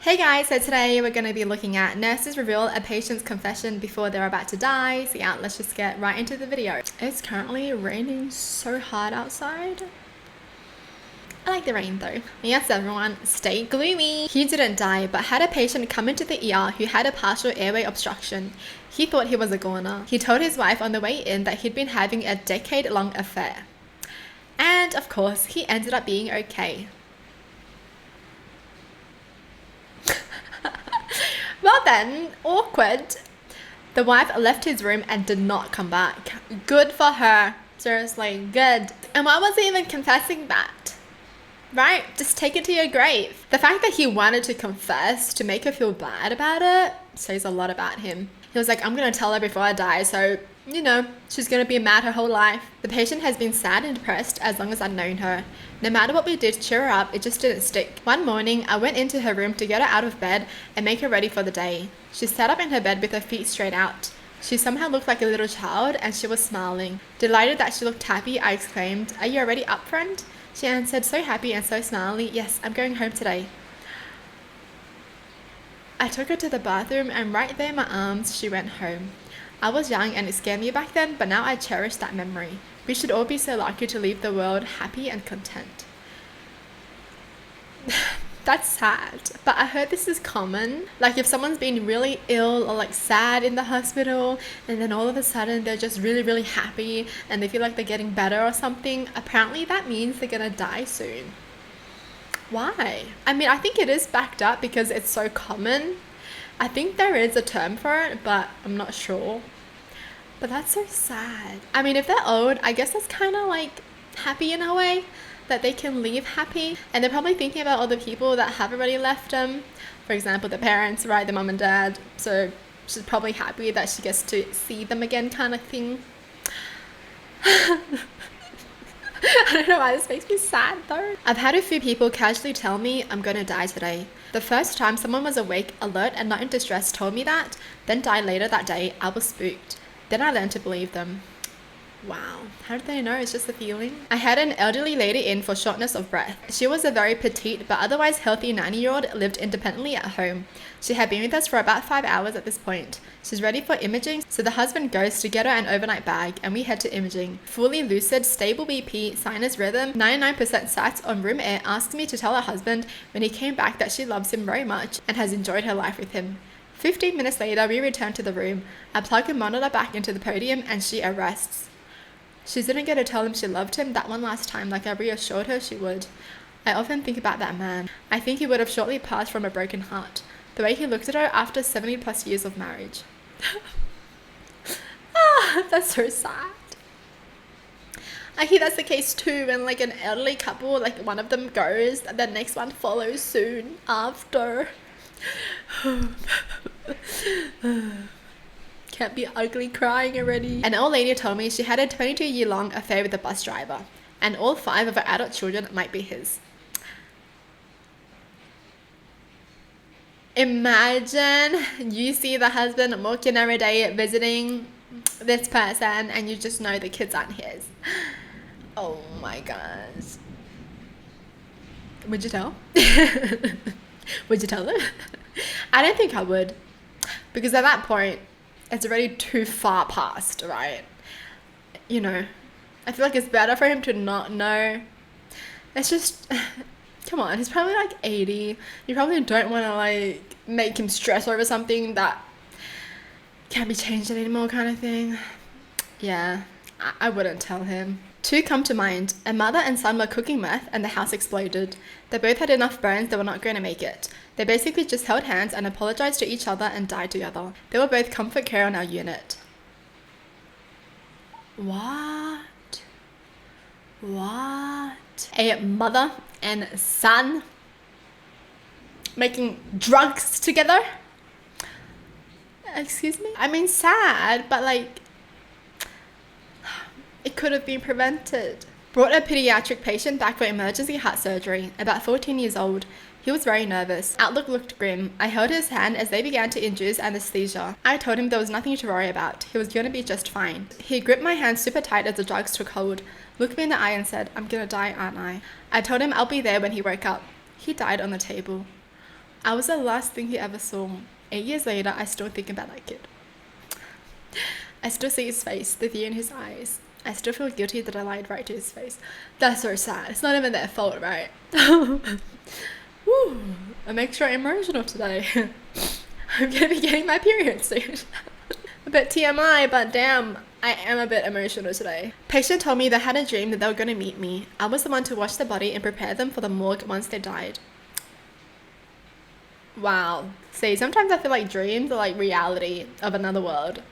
Hey guys, so today we're going to be looking at nurses reveal a patient's confession before they're about to die. So yeah, let's just get right into the video. It's currently raining so hard outside. I like the rain though. Yes everyone, stay gloomy. He didn't die, but had a patient come into the ER who had a partial airway obstruction. He thought he was a goner. He told his wife on the way in that he'd been having a decade-long affair. And of course, he ended up being okay. Well then, awkward. The wife left his room and did not come back. Good for her. Seriously, good. And why was he even confessing that? Right? Just take it to your grave. The fact that he wanted to confess to make her feel bad about it says a lot about him. He was like, I'm going to tell her before I die, so, you know, she's going to be mad her whole life. The patient has been sad and depressed as long as I've known her. No matter what we did to cheer her up, it just didn't stick. One morning, I went into her room to get her out of bed and make her ready for the day. She sat up in her bed with her feet straight out. She somehow looked like a little child and she was smiling. Delighted that she looked happy, I exclaimed, "Are you already up, friend?" She answered, so happy and so smiley, "Yes, I'm going home today." I took her to the bathroom and right there in my arms, she went home. I was young and it scared me back then, but now I cherish that memory. We should all be so lucky to leave the world happy and content. That's sad, but I heard this is common. Like if someone's been really ill or like sad in the hospital and then all of a sudden they're just really happy and they feel like they're getting better or something, apparently that means they're gonna die soon. Why? I mean, I think it is backed up because it's so common. I think there is a term for it, but I'm not sure. But that's so sad. I mean, if they're old, I guess that's kind of like happy in a way that they can leave happy. And they're probably thinking about all the people that have already left them. For example, the parents, right? The mom and dad. So she's probably happy that she gets to see them again kind of thing. I don't know why this makes me sad though. I've had a few people casually tell me I'm gonna die today. The first time someone was awake, alert and not in distress told me that, then died later that day, I was spooked. Then I learned to believe them. Wow, how did they know? It's just a feeling. I had an elderly lady in for shortness of breath. She was a very petite but otherwise healthy 90-year-old, lived independently at home. She had been with us for about 5 hours at this point. She's ready for imaging, so the husband goes to get her an overnight bag and we head to imaging. Fully lucid, stable BP, sinus rhythm, 99% sat on room air, asks me to tell her husband when he came back that she loves him very much and has enjoyed her life with him. 15 minutes later, we return to the room. I plug a monitor back into the podium and she arrests. She didn't get to tell him she loved him that one last time like I reassured her she would. I often think about that man. I think he would have shortly passed from a broken heart. The way he looked at her after 70 plus years of marriage. That's so sad. I hear that's the case too when like an elderly couple, like one of them goes, the next one follows soon after. Can't be ugly crying already. An old lady told me she had a 22-year-long affair with a bus driver, and all 5 of her adult children might be his. Imagine you see the husband walking every day visiting this person and you just know the kids aren't his. Oh my gosh. Would you tell? Would you tell them? I don't think I would, because at that point it's already too far past, right? You know, I feel like it's better for him to not know. It's just, come on, he's probably like 80. You probably don't want to like make him stress over something that can't be changed anymore kind of thing. Yeah, I wouldn't tell him. 2 come to mind. A mother and son were cooking meth and the house exploded. They both had enough burns they were not going to make it. They basically just held hands and apologized to each other and died together. They were both comfort care on our unit. What? A mother and son making drugs together? Excuse me? I mean, sad, but like, it could have been prevented. Brought a pediatric patient back for emergency heart surgery, about 14 years old. He was very nervous. Outlook looked grim. I held his hand as they began to induce anesthesia. I told him there was nothing to worry about. He was going to be just fine. He gripped my hand super tight as the drugs took hold, looked me in the eye and said, "I'm gonna die, aren't I?" I told him I'll be there when he woke up. He died on the table. I was the last thing he ever saw. 8 years later, I still think about that kid. I still see his face, the fear in his eyes. I still feel guilty that I lied right to his face. That's so sad. It's not even their fault, right? Woo, I'm extra emotional today. I'm gonna be getting my period soon. A bit TMI, but damn, I am a bit emotional today. Patient told me they had a dream that they were gonna meet me. I was the one to wash the body and prepare them for the morgue once they died. Wow. See, sometimes I feel like dreams are like reality of another world.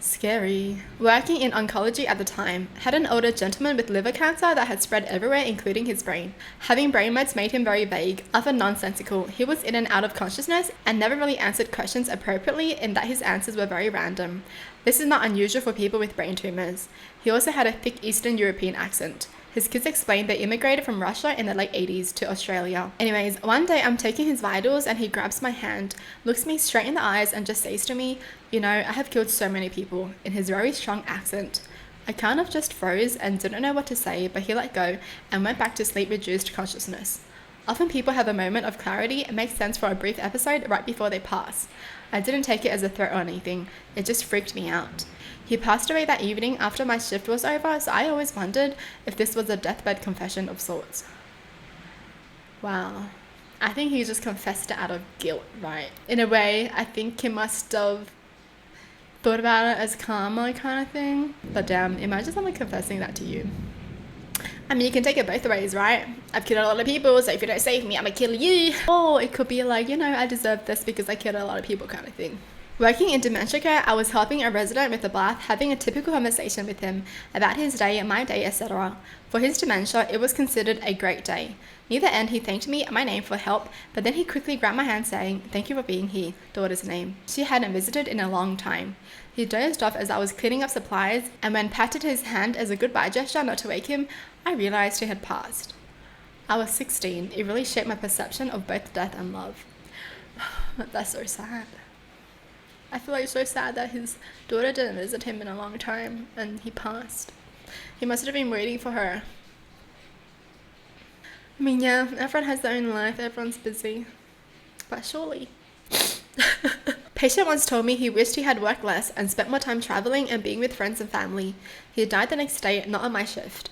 Scary. Working in oncology at the time, had an older gentleman with liver cancer that had spread everywhere, including his brain. Having brain meds made him very vague, often nonsensical. He was in and out of consciousness and never really answered questions appropriately, in that his answers were very random. This is not unusual for people with brain tumors. He also had a thick Eastern European accent. His kids explained they immigrated from Russia in the late 80s to Australia. Anyways, one day I'm taking his vitals and he grabs my hand, looks me straight in the eyes and just says to me, "You know, I have killed so many people," in his very strong accent. I kind of just froze and didn't know what to say, but he let go and went back to sleep-reduced consciousness. Often people have a moment of clarity and make sense for a brief episode right before they pass. I didn't take it as a threat or anything, it just freaked me out. He passed away that evening after my shift was over, so I always wondered if this was a deathbed confession of sorts. Wow. I think he just confessed it out of guilt, right? In a way, I think he must have thought about it as karma kind of thing. But damn, imagine someone confessing that to you. I mean, you can take it both ways, right? I've killed a lot of people, so if you don't save me, I'm gonna kill you. Or it could be like, you know, I deserve this because I killed a lot of people kind of thing. Working in dementia care, I was helping a resident with a bath, having a typical conversation with him about his day, my day, etc. For his dementia, it was considered a great day. Near the end, he thanked me and my name for help, but then he quickly grabbed my hand saying, "Thank you for being here," daughter's name. She hadn't visited in a long time. He dozed off as I was cleaning up supplies, and when patted his hand as a goodbye gesture not to wake him, I realized he had passed. I was 16. It really shaped my perception of both death and love. That's so sad. I feel like it's so sad that his daughter didn't visit him in a long time and he passed. He must have been waiting for her. I mean, yeah, everyone has their own life, everyone's busy. But surely. Patient once told me he wished he had worked less and spent more time traveling and being with friends and family. He died the next day, not on my shift.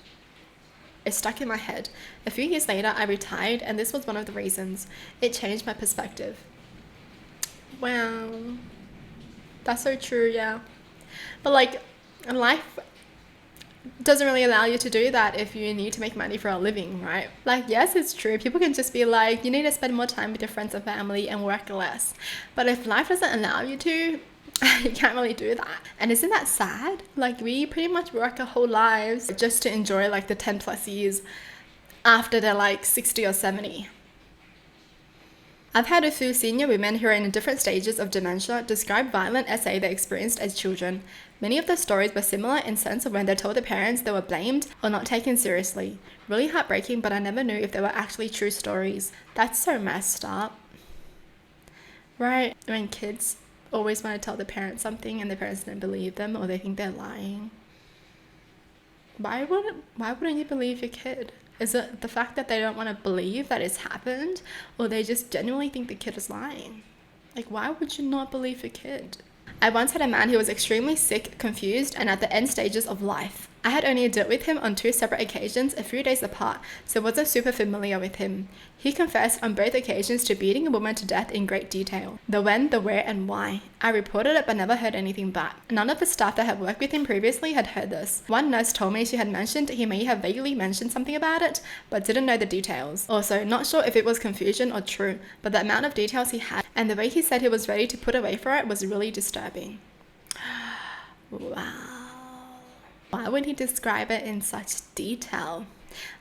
It stuck in my head. A few years later, I retired, and this was one of the reasons. It changed my perspective. Wow. That's so true, yeah. But like, life doesn't really allow you to do that if you need to make money for a living, right? Like, yes, it's true. People can just be like, you need to spend more time with your friends and family and work less. But if life doesn't allow you to, you can't really do that. And isn't that sad? Like, we pretty much work our whole lives just to enjoy like the 10 plus years after they're like 60 or 70. I've had a few senior women who are in different stages of dementia describe violent SA they experienced as children. Many of their stories were similar in sense of when they told their parents they were blamed or not taken seriously. Really heartbreaking, but I never knew if they were actually true stories. That's so messed up. Right? When kids always want to tell their parents something and their parents don't believe them or they think they're lying. Why wouldn't you believe your kid? Is it the fact that they don't want to believe that it's happened, or they just genuinely think the kid is lying? Like, why would you not believe your kid? I once had a man who was extremely sick, confused, and at the end stages of life. I had only dealt with him on 2 separate occasions a few days apart, so wasn't super familiar with him. He confessed on both occasions to beating a woman to death in great detail. The when, the where, and why. I reported it but never heard anything back. None of the staff that had worked with him previously had heard this. One nurse told me she had mentioned he may have vaguely mentioned something about it, but didn't know the details. Also, not sure if it was confusion or true, but the amount of details he had and the way he said he was ready to put away for it was really disturbing. Wow. Why would he describe it in such detail?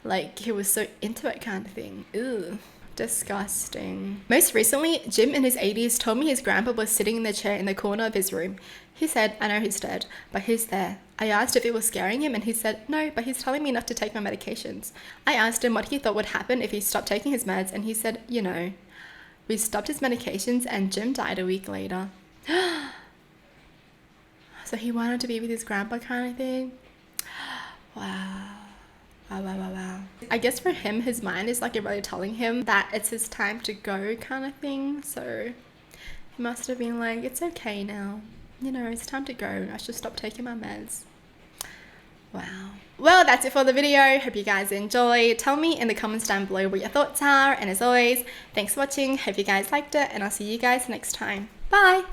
Like he was so into it kind of thing. Ew. Disgusting. Most recently, Jim in his 80s told me his grandpa was sitting in the chair in the corner of his room. He said, "I know he's dead, but he's there." I asked if it was scaring him and he said, "No, but he's telling me not to take my medications." I asked him what he thought would happen if he stopped taking his meds and he said, "You know." We stopped his medications and Jim died a week later. So he wanted to be with his grandpa kind of thing. Wow. Wow. I guess for him, his mind is like really telling him that it's his time to go kind of thing. So he must have been like, it's okay now. You know, it's time to go. I should stop taking my meds. Wow. Well, that's it for the video. Hope you guys enjoyed. Tell me in the comments down below what your thoughts are. And as always, thanks for watching. Hope you guys liked it. And I'll see you guys next time. Bye.